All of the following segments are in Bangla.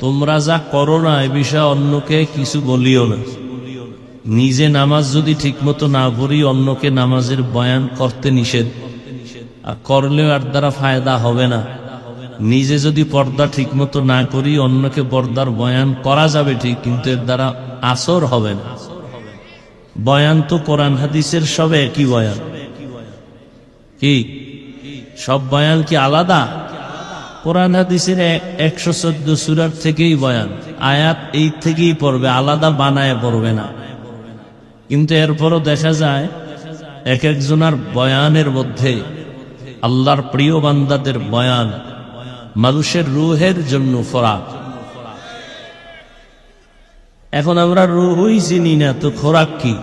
তোমরা যা করো না এ বিষয়ে অন্যকে কিছু বলিও না। নিজে নামাজ যদি ঠিকমতো না পড়ি অন্যকে নামাজের বয়ান করতে নিষেধ, আর করলেও আর দ্বারা ফায়দা হবে না। নিজে যদি পর্দা ঠিকমতো না করি অন্যকে পর্দার বয়ান করা যাবে ঠিক, কিন্তু এর দ্বারা আসর হবে না। বয়ান তো কোরআন হাদিসের সব একই বয়ান, কি সব বয়ান কি আলাদা? কোরআন হাদিসের 114 সূরার থেকেই বয়ান, আয়াত এই থেকেই পড়বে, আলাদা বানায় পড়বে না। কিন্তু এরপরও দেখা যায় এক একজনের বয়ানের মধ্যে আল্লাহর প্রিয় বান্দাদের বয়ান মানুষের রূহের জন্য ফরাক। এখন আমরা রূহই চিনি না, তো খোরাক কি?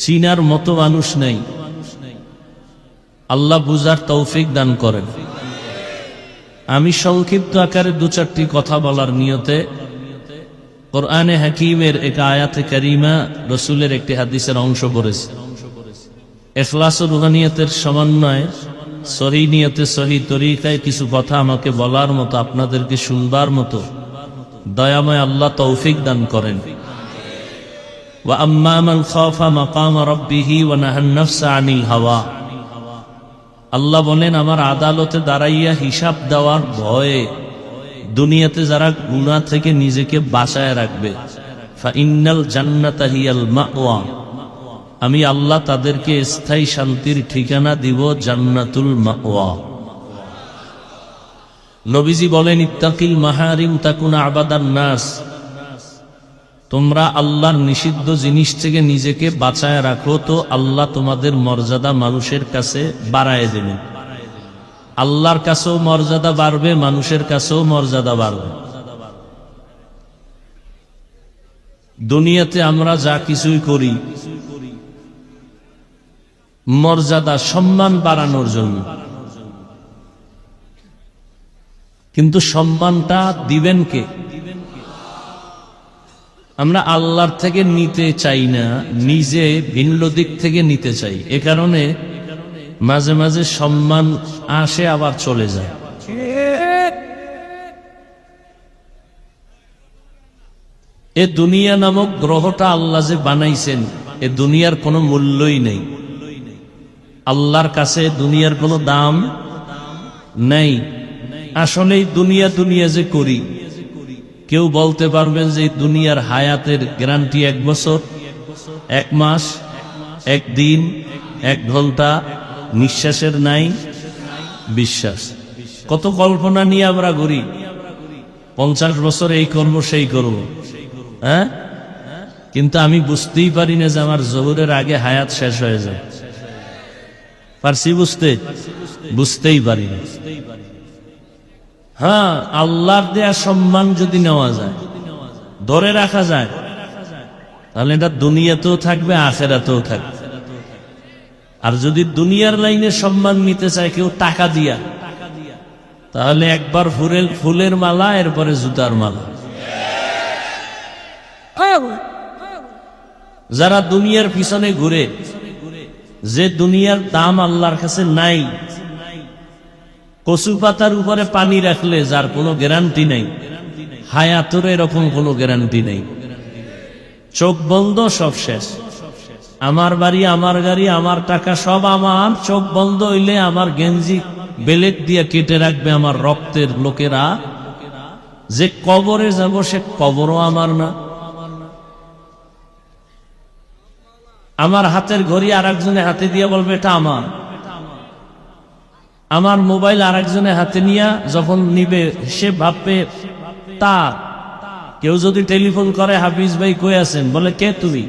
চিনার মতো মানুষ নেই। আল্লাহ বুঝার তৌফিক দান করেন। আমি সংক্ষিপ্ত আকারে 2-4টি কথা বলার নিয়তে কোরআনে হাকিমের এক আয়াতে কারিমা, রসুলের একটি হাদিসের অংশ পড়েছি। ইখলাস ও রুহানিয়তের সমন্বয়ে সহি নিয়তে সহি তরিকায় কিছু কথা আমাকে বলার মতো, আপনাদেরকে শুনবার মতো দয়াময় আল্লাহ তৌফিক দান করেন। ওয়া আম্মা মান খাফা মাকাম রাব্বিহি ওয়া নাহান নাফসা আনিল হাওয়া। আল্লাহ বলেন, আমার আদালতে দাঁড়াইয়া হিসাব দেওয়ার ভয়ে দুনিয়াতে যারা গুনাহ থেকে নিজেকে বাঁচায় রাখবে, ফা ইন্নাল জান্নাতা হিয়াল মাওয়া, আমি আল্লাহ তাদেরকে স্থায়ী শান্তির ঠিকানা দিব, জান্নাতুল মাওয়া। নবীজি বলেন, ইত্তাকিল মাহারিম তাকুন আবাদান নাস। তোমরা আল্লাহর নিষিদ্ধ জিনিস থেকে নিজেকে বাঁচায় রাখো, তো আল্লাহ তোমাদের মর্যাদা মানুষের কাছে বাড়ায় দেবেন। আল্লাহর কাছেও মর্যাদা বাড়বে, মানুষের কাছেও মর্যাদা বাড়বে। দুনিয়াতে আমরা যা কিছুই করি মর্যাদা সম্মান বাড়ানোর জন্য, কিন্তু সম্মানটা দিবেন কে? আমরা আল্লাহর থেকে নিতে চাই না, নিজে ভিন্ন দিক থেকে নিতে চাই। এ কারণে মাঝে মাঝে সম্মান আসে আবার চলে যায়। এ দুনিয়া নামক গ্রহটা আল্লাহ যে বানাইছেন, এ দুনিয়ার কোনো মূল্যই নেই। আল্লাহর কাছে দুনিয়ার কোনো দাম নেই। আসলেই দুনিয়া দুনিয়া যে করি, কেউ বলতে পারবেন যে দুনিয়ার হায়াতের গ্যারান্টি 1 বছর, 1 মাস, 1 দিন, 1 ঘন্টা, নিঃশ্বাসের নাই বিশ্বাস। কত কল্পনা নিয়ে আমরা ঘুরি, 50 বছর এই করব সেই করব, হ্যাঁ? কিন্তু আমি বুঝতেই পারি না যে আমার জোহরের আগে হায়াত শেষ হয়ে যায়। পারছি বুঝতে? বুঝতেই পারি না। হ্যাঁ, আল্লাহর দেয়া সম্মান যদি নেওয়া যায়, ধরে রাখা যায়, তাহলে এটা দুনিয়াতেও থাকবে, আখিরাতেও থাকবে। আর যদি দুনিয়ার লাইনে সম্মান নিতে চায় কেউ টাকা দিয়া, তাহলে একবার ফুলের মালা, এরপরে জুতার মালা। যারা দুনিয়ার পিছনে ঘুরে, যে দুনিয়ার দাম আল্লাহর কাছে নাই, কচু পাতার উপরে পানি রাখলে যার কোনো গ্যারান্টি নেই, হায়াতের এরকম কোনো গ্যারান্টি নেই। চোখ বন্ধ, সব শেষ। আমার বাড়ি, আমার গাড়ি, আমার টাকা সব আমার। চোখ বন্ধ হইলে আমার গেঞ্জি বেলেট দিয়ে কেটে রাখবে আমার রক্তের লোকেরা। যে কবরে যাব সে কবরও আমার না। আমার হাতের ঘড়ি আর একজনের হাতে দিয়ে বলবে এটা আমার। আমার মোবাইল আর একজনের হাতে নিয়ে যখন নিবে, সে ভাববে তার। কেউ যদি টেলিফোন করে, হাফিজ ভাই কই আছেন, বলে কে তুমি?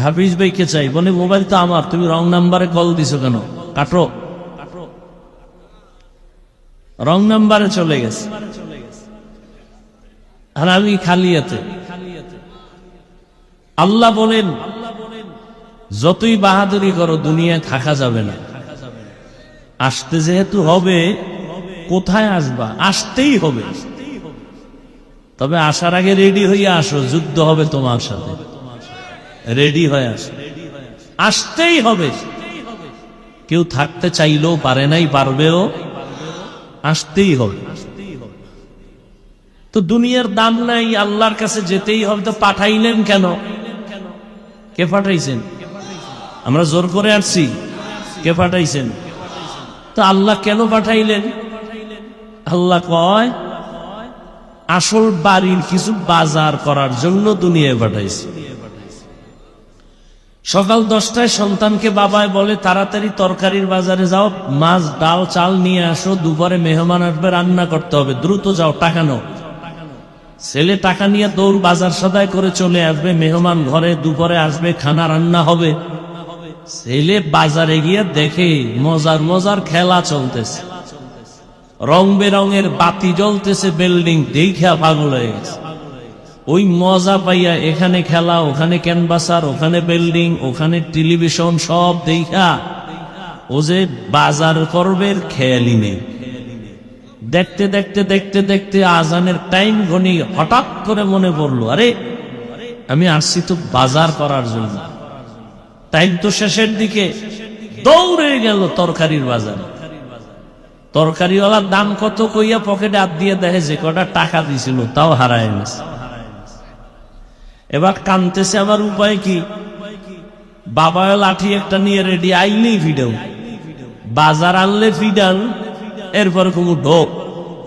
হাফিজ ভাই কে চাই? বলে মোবাইল তো আমার, তুমি রং নাম্বারে কল দিছো কেন? কাটো। রং নাম্বারে চলে গেছে, আর আমি খালি হাতে। আল্লাহ বলেন, যতই বাহাদুরি করো দুনিয়ায় থাকা যাবে না। আসতে যেহেতু হবে, কোথায় আসবা? আসতেই হবে। তবে আসার আগে রেডি হয়ে আসো, যুদ্ধ হবে তোমার সাথে। রেডি হয়ে আসো, আসতেই হবে। কেউ থাকতে চাইলেও পারে নাই, পারবেও, আসতেই হবে। তো দুনিয়ার দাম নাই, আল্লাহর কাছে যেতেই হবে, তো পাঠাইলেন কেন? কে পাঠাইছেন? আমরা জোর করে আসছি? কে পাঠাইছেন? তো আল্লাহ কেন পাঠাইলেন? আল্লাহ কয় আসল বাড়ির কিছু বাজার করার জন্য দুনিয়ায় পাঠাইছে। সকাল 10টায় সন্তানকে বাবায় বলে তাড়াতাড়ি তরকারির বাজারে যাও, মাছ ডাল চাল নিয়ে আসো, দুপুরে মেহমান আসবে, রান্না করতে হবে, দ্রুত যাও, টাকা নাও। ছেলে টাকা নিয়ে দৌড় বাজার সদাই করে চলে আসবে, মেহমান ঘরে দুপুরে আসবে, খানা রান্না হবে। ছেলে বাজারে গিয়ে দেখে মজার মজার খেলা চলতেছে, রং বেরঙের বাতি জ্বলতেছে, বিল্ডিং দেখা পাগল হয়ে গেছে। ওই মজা পাইয়া এখানে খেলা, ওখানে ক্যানভাসার, ওখানে বিল্ডিং, ওখানে টেলিভিশন, সব দেখা ও যে বাজার করবে খেয়ালই নেই। দেখতে দেখতে দেখতে দেখতে আজানের টাইম ঘনি, হঠাৎ করে মনে পড়লো, আরে আমি আসছি তো বাজার করার জন্য, টাইম তো শেষের দিকে। দৌড়ে গেল তরকারির বাজার। তরকারিওয়ালার দাম কত কইয়া পকেটে হাত দিয়ে দেখে যে কটা টাকা দিছিল তাও হারায় গেছে। এবার কানতেছে, আমার উপায় কি? বাবায় লাঠি একটা নিয়ে রেডি, আইলেই ফিডাও, বাজার আনলে ফিডান, এরপর কোনো ঢোক।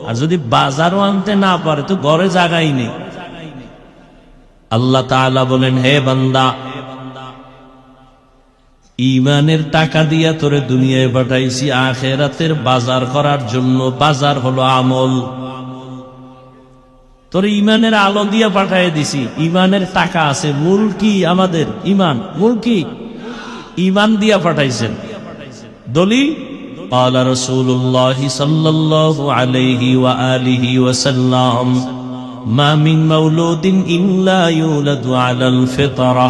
আর যদি বাজারও আনতে না পারে তো ঘরে জায়গাই নেই। আল্লাহ তাআলা বলেন, হে বান্দা, ইমানের টাকা দিয়া তোরে দুনিয়ায় পাঠাইছি আখিরাতের বাজার করার জন্য। বাজার হলো আমল। তোর ইমানের আলো দিয়া পাঠাই দিছি, ইমানের টাকা আছে। মূল কি? আমাদের ইমান। মূল কি? ইমান দিয়া পাঠাইছেন। দলিল قال رسول الله صلى الله عليه وآله وسلم ما من مولود إلا يولد على الفطرة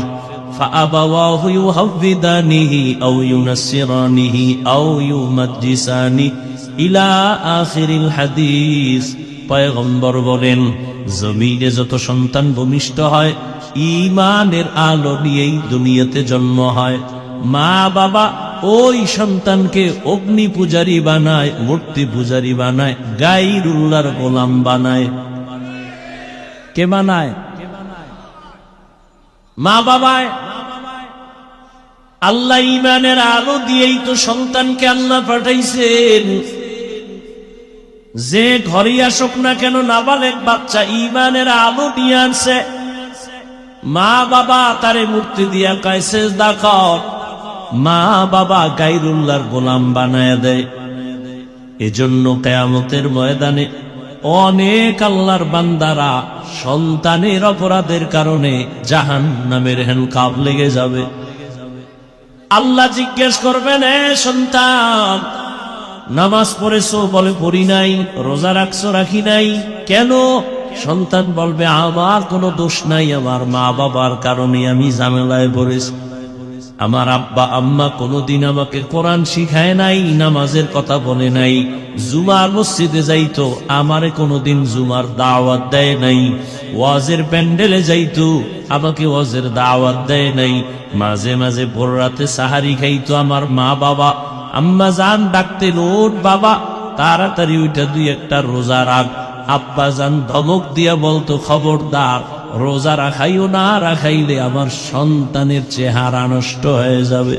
فأبواه يهودانه أو ينصرانه أو يمجسانه إلى آخر الحديث। পয়গম্বর বলেন, জমিনে যত সন্তান ভূমিষ্ঠ হয় ঈমানের আলো নিয়েই দুনিয়াতে জন্ম হয়। মা বাবা ওই সন্তানকে অগ্নি পূজারী বানায়, মূর্তি পূজারী বানায়, গায়রুল্লাহর গোলাম বানায়। কে বানায়? মা বাবায়। আল্লাহ ঈমানের আলো দিয়েই তো সন্তানকে আল্লাহ পাঠাইছেন। যে ঘরে আসুক না কেন নাবালেগ বাচ্চা ঈমানের আলো দিয়ে আনছে। মা বাবা তারে মূর্তি দিয়া কয় সেজদা কর, মা বাবা গায়রুল্লাহর গোলাম বানায় দেয়। এজন্য কিয়ামতের ময়দানে অনেক আল্লাহর বান্দারা সন্তানের অপরাধের কারণে জাহান্নামের হ্যান্ডকাপ লেগে যাবে। আল্লাহ জিজ্ঞেস করবেন, এ সন্তান, নামাজ পড়েছো? বলে পড়ি নাই। রোজা রাখছো? রাখি নাই। কেন? সন্তান বলবে, আমার কোনো দোষ নাই, আমার মা বাবার কারণে আমি ঝামেলায় পড়েছি। আমার আব্বা আম্মা কোনোদিন আমাকে কোরআন শিখায় নাই, নামাজের কথা বলে নাই। জুমার মসজিদে যাইতো, আমারে কোনোদিন জুমার দাওয়াত দেয় নাই। ওয়াজের প্যান্ডেলে যাইতো, আমাকে ওয়াজের দাওয়াত দেয় নাই। মাঝে মাঝে ভোর রাতে সাহারি খাইতো আমার মা বাবা। আম্মা জান ডাকতেন, ওঠ বাবা, তাড়াতাড়ি ওইটা দুই একটা রোজা রাখ। আব্বা জান ধমক দিয়া বলতো, খবরদার, রোজা রাখাইও না, রাখাইলে আমার সন্তানের চেহারা নষ্ট হয়ে যাবে।